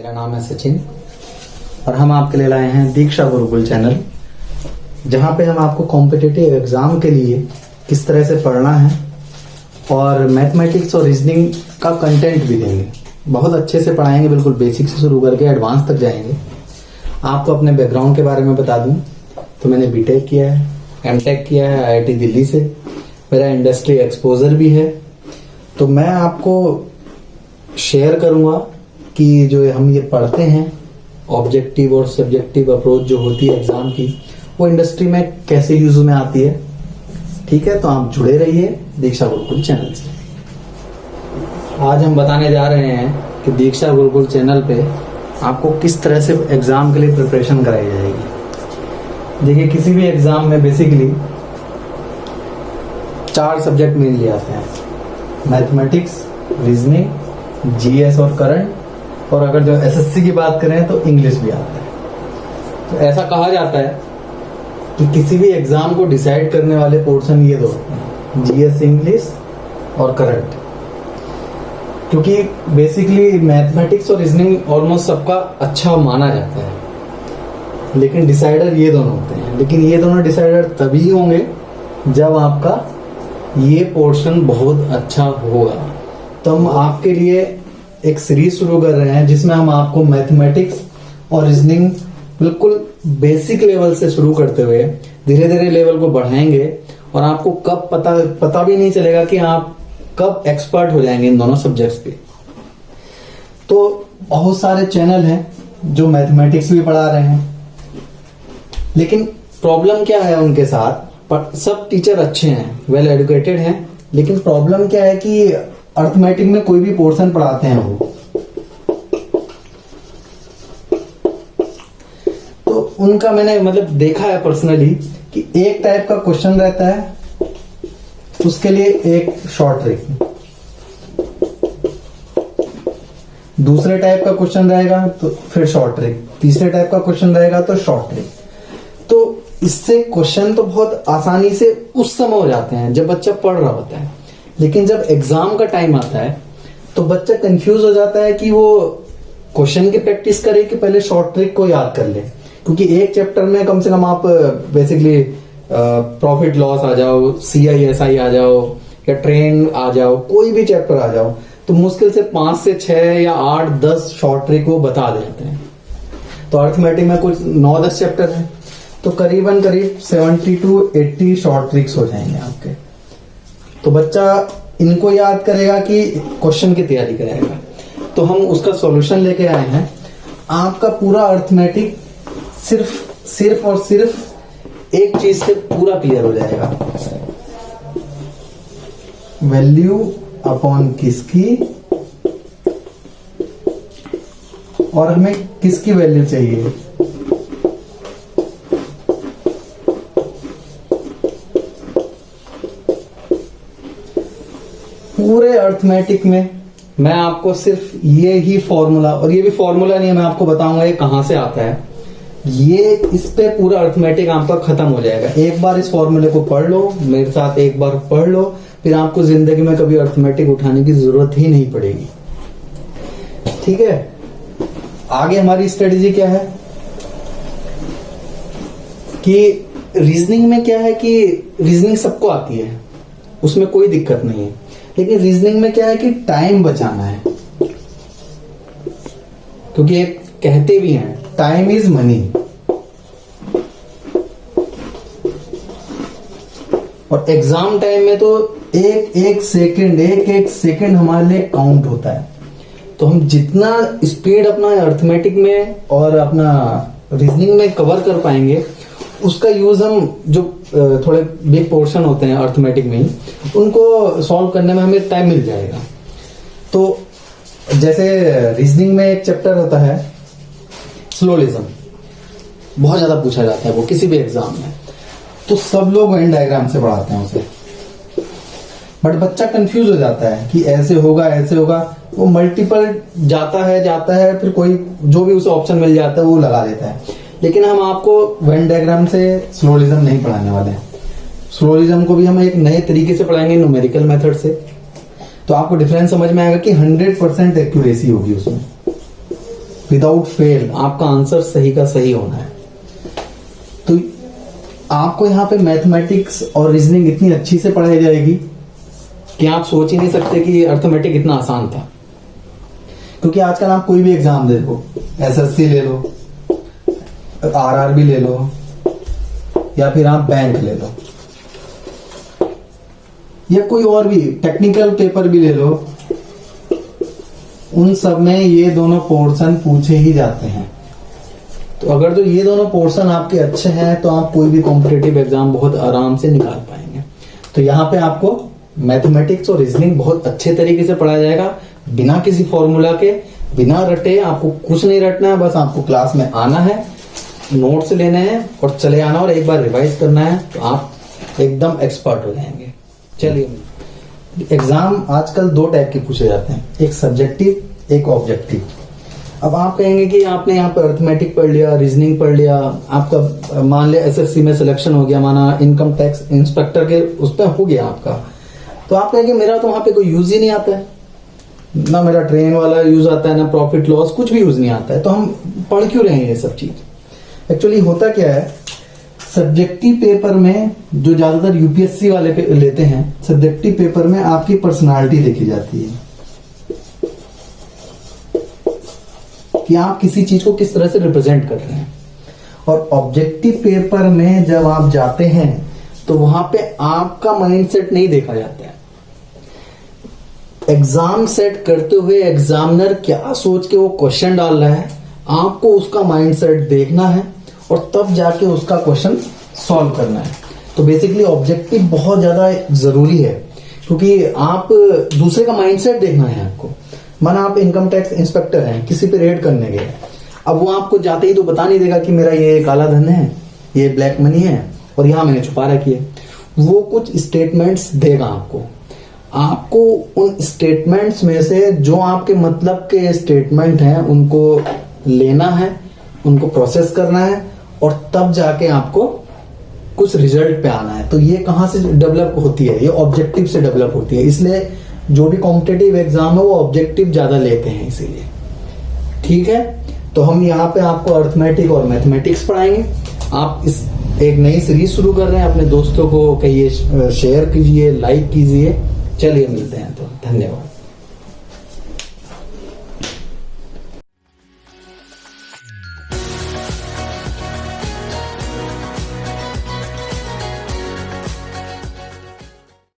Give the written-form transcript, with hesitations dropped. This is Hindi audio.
मेरा नाम है सचिन और हम आपके लिए लाए हैं दीक्षा गुरुकुल चैनल, जहां पे हम आपको कॉम्पिटिटिव एग्जाम के लिए किस तरह से पढ़ना है और मैथमेटिक्स और रीजनिंग का कंटेंट भी देंगे। बहुत अच्छे से पढ़ाएंगे, बिल्कुल बेसिक से शुरू करके एडवांस तक जाएंगे। आपको अपने बैकग्राउंड के बारे में बता दूं तो मैंने बीटेक किया है, एमटेक किया है आईआईटी दिल्ली से। मेरा इंडस्ट्री एक्सपोजर भी है। तो मैं आपको शेयर करूंगा कि जो हम ये पढ़ते हैं ऑब्जेक्टिव और सब्जेक्टिव अप्रोच जो होती है एग्जाम की, वो इंडस्ट्री में कैसे यूज में आती है। ठीक है, तो आप जुड़े रहिए दीक्षा गुरुकुल चैनल से। आज हम बताने जा रहे हैं कि दीक्षा गुरुकुल चैनल पे आपको किस तरह से एग्जाम के लिए प्रिपरेशन कराई जाएगी। देखिए, किसी भी एग्जाम में बेसिकली 4 सब्जेक्ट मेनली आते हैं: मैथमेटिक्स, रीजनिंग, जीएस और करंट, और अगर जो एसएससी की बात करें तो इंग्लिश भी आता है। तो ऐसा कहा जाता है कि किसी भी एग्जाम को डिसाइड करने वाले पोर्शन ये दो होते हैं, जीएस इंग्लिश और करंट। क्योंकि बेसिकली मैथमेटिक्स और रीजनिंग ऑलमोस्ट सबका अच्छा माना जाता है, लेकिन डिसाइडर ये दोनों होते हैं। लेकिन ये दोनों डिसाइडर तभी होंगे जब आपका ये पोर्शन बहुत अच्छा होगा। तो हम आपके लिए एक सीरीज शुरू कर रहे हैं जिसमें हम आपको मैथमेटिक्स और रीजनिंग बिल्कुल बेसिक लेवल से शुरू करते हुए धीरे धीरे लेवल को बढ़ाएंगे और आपको कब पता भी नहीं चलेगा कि आप कब एक्सपर्ट हो जाएंगे इन दोनों सब्जेक्ट्स पे। तो बहुत सारे चैनल हैं जो मैथमेटिक्स भी पढ़ा रहे हैं, लेकिन प्रॉब्लम क्या है उनके साथ, सब टीचर अच्छे हैं, वेल एजुकेटेड हैं, लेकिन प्रॉब्लम क्या है कि अर्थमेटिक में कोई भी पोर्शन पढ़ाते हैं वो, तो उनका मैंने देखा है पर्सनली कि एक टाइप का क्वेश्चन रहता है, उसके लिए एक शॉर्ट ट्रिक, दूसरे टाइप का क्वेश्चन रहेगा तो फिर शॉर्ट ट्रिक, तीसरे टाइप का क्वेश्चन रहेगा तो शॉर्ट ट्रिक। तो इससे क्वेश्चन तो बहुत आसानी से उस समय हो जाते हैं जब बच्चा पढ़ रहा होता है, लेकिन जब एग्जाम का टाइम आता है तो बच्चा कंफ्यूज हो जाता है कि वो क्वेश्चन की प्रैक्टिस करे कि पहले शॉर्ट ट्रिक को याद कर ले। क्योंकि एक चैप्टर में कम से कम आप बेसिकली प्रॉफिट लॉस आ जाओ, CISI आ जाओ या ट्रेन आ जाओ, कोई भी चैप्टर आ जाओ, तो मुश्किल से 5 से 6 या 8-10 शॉर्ट ट्रिक वो बता देते हैं। तो अर्थमेटिक में कुछ 9-10 चैप्टर है, तो करीबन 70 to 80 शॉर्ट ट्रिक्स हो जाएंगे आपके। तो बच्चा इनको याद करेगा कि क्वेश्चन की तैयारी करेगा। तो हम उसका सॉल्यूशन लेके आए हैं। आपका पूरा अर्थमेटिक सिर्फ और सिर्फ एक चीज से पूरा क्लियर हो जाएगा, वैल्यू अपॉन किसकी, और हमें किसकी वैल्यू चाहिए। पूरे अर्थमेटिक में मैं आपको सिर्फ ये ही फॉर्मूला, और ये भी फॉर्मूला नहीं है, मैं आपको बताऊंगा ये कहां से आता है। ये इस पे पूरा अर्थमेटिक आपका खत्म हो जाएगा। एक बार इस फॉर्मूले को पढ़ लो, मेरे साथ एक बार पढ़ लो, फिर आपको जिंदगी में कभी अर्थमेटिक उठाने की जरूरत ही नहीं पड़ेगी। ठीक है, आगे हमारी स्ट्रेटेजी क्या है कि रीजनिंग में क्या है कि रीजनिंग सबको आती है, उसमें कोई दिक्कत नहीं है, लेकिन रीजनिंग में क्या है कि टाइम बचाना है। क्योंकि एक कहते भी हैं टाइम इज मनी, और एग्जाम टाइम में तो एक सेकंड हमारे लिए काउंट होता है। तो हम जितना स्पीड अपना अर्थमेटिक में और अपना रीजनिंग में कवर कर पाएंगे, उसका यूज हम जो थोड़े बिग पोर्शन होते हैं अर्थमेटिक में ही, उनको सॉल्व करने में हमें टाइम मिल जाएगा। तो जैसे रीजनिंग में एक चैप्टर होता है स्लोलिज्म, बहुत ज्यादा पूछा जाता है वो किसी भी एग्जाम में, तो सब लोग वेन डायग्राम से पढ़ाते हैं उसे, बट बच्चा कंफ्यूज हो जाता है कि ऐसे होगा ऐसे होगा, वो मल्टीपल जाता है, फिर कोई जो भी उसे ऑप्शन मिल जाता है वो लगा देता है। लेकिन हम आपको वेन डायग्राम से स्लोलिज्म नहीं पढ़ाने वाले हैं। स्लोलिज्म को भी हम एक नए तरीके से पढ़ाएंगे, न्यूमेरिकल मेथड से। तो आपको डिफरेंस समझ में आएगा कि 100% एक्यूरेसी होगी उसमें, विदाउट फेल आपका आंसर सही का सही होना है। तो आपको यहाँ पे मैथमेटिक्स और रीजनिंग इतनी अच्छी से पढ़ाई जाएगी कि आप सोच ही नहीं सकते कि अर्थमेटिक इतना आसान था। क्योंकि आजकल आप कोई भी एग्जाम दे लो, एसएससी ले लो, आरआरबी ले लो, या फिर आप बैंक ले लो, या कोई और भी टेक्निकल पेपर भी ले लो, उन सब में ये दोनों पोर्शन पूछे ही जाते हैं। तो अगर जो ये दोनों पोर्शन आपके अच्छे हैं तो आप कोई भी कॉम्पिटिटिव एग्जाम बहुत आराम से निकाल पाएंगे। तो यहाँ पे आपको मैथमेटिक्स और रीजनिंग बहुत अच्छे तरीके से पढ़ाया जाएगा, बिना किसी फॉर्मूला के, बिना रटे। आपको कुछ नहीं रटना है, बस आपको क्लास में आना है, नोट्स लेने हैं और चले आना, और एक बार रिवाइज करना है तो आप एकदम एक्सपर्ट हो जाएंगे। चलिए, एग्जाम आजकल दो टाइप के पूछे जाते हैं, एक सब्जेक्टिव, एक ऑब्जेक्टिव। अब आप कहेंगे कि आपने यहाँ पर अर्थमेटिक पढ़ लिया, रीजनिंग पढ़ लिया, आपका मान लिया एसएससी में सिलेक्शन हो गया, माना इनकम टैक्स इंस्पेक्टर के उस पर हो गया आपका, तो आप कहेंगे मेरा तो वहां पे कोई यूज ही नहीं आता है, ना मेरा ट्रेन वाला यूज आता है, ना प्रॉफिट लॉस, कुछ भी यूज नहीं आता है, तो हम पढ़ क्यों रहे हैं ये सब चीज। एक्चुअली होता क्या है, सब्जेक्टिव पेपर में जो ज्यादातर यूपीएससी वाले लेते हैं, सब्जेक्टिव पेपर में आपकी पर्सनालिटी देखी जाती है कि आप किसी चीज को किस तरह से रिप्रेजेंट कर रहे हैं। और ऑब्जेक्टिव पेपर में जब आप जाते हैं तो वहां पे आपका माइंडसेट नहीं देखा जाता है। एग्जाम सेट करते हुए एग्जामिनर क्या सोच के वो क्वेश्चन डाल रहा है, आपको उसका माइंडसेट देखना है और तब जाके उसका क्वेश्चन सॉल्व करना है। तो बेसिकली ऑब्जेक्टिव बहुत ज्यादा जरूरी है, क्योंकि आप दूसरे का माइंडसेट देखना है आपको। माना आप इनकम टैक्स इंस्पेक्टर हैं, किसी पे रेड करने गए, अब वो आपको जाते ही तो बता नहीं देगा कि मेरा ये काला धन है, ये ब्लैक मनी है और यहां मैंने छुपा रखी है। वो कुछ स्टेटमेंट्स देगा आपको उन स्टेटमेंट्स में से जो आपके मतलब के स्टेटमेंट हैं उनको लेना है, उनको प्रोसेस करना है और तब जाके आपको कुछ रिजल्ट पे आना है। तो ये कहां से डेवलप होती है, ये ऑब्जेक्टिव से डेवलप होती है। इसलिए जो भी कॉम्पिटिटिव एग्जाम है वो ऑब्जेक्टिव ज्यादा लेते हैं, इसीलिए। ठीक है, तो हम यहाँ पे आपको अर्थमेटिक और मैथमेटिक्स पढ़ाएंगे। आप इस एक नई सीरीज शुरू कर रहे हैं, अपने दोस्तों को कहिए, शेयर कीजिए, लाइक कीजिए। चलिए मिलते हैं, तो धन्यवाद।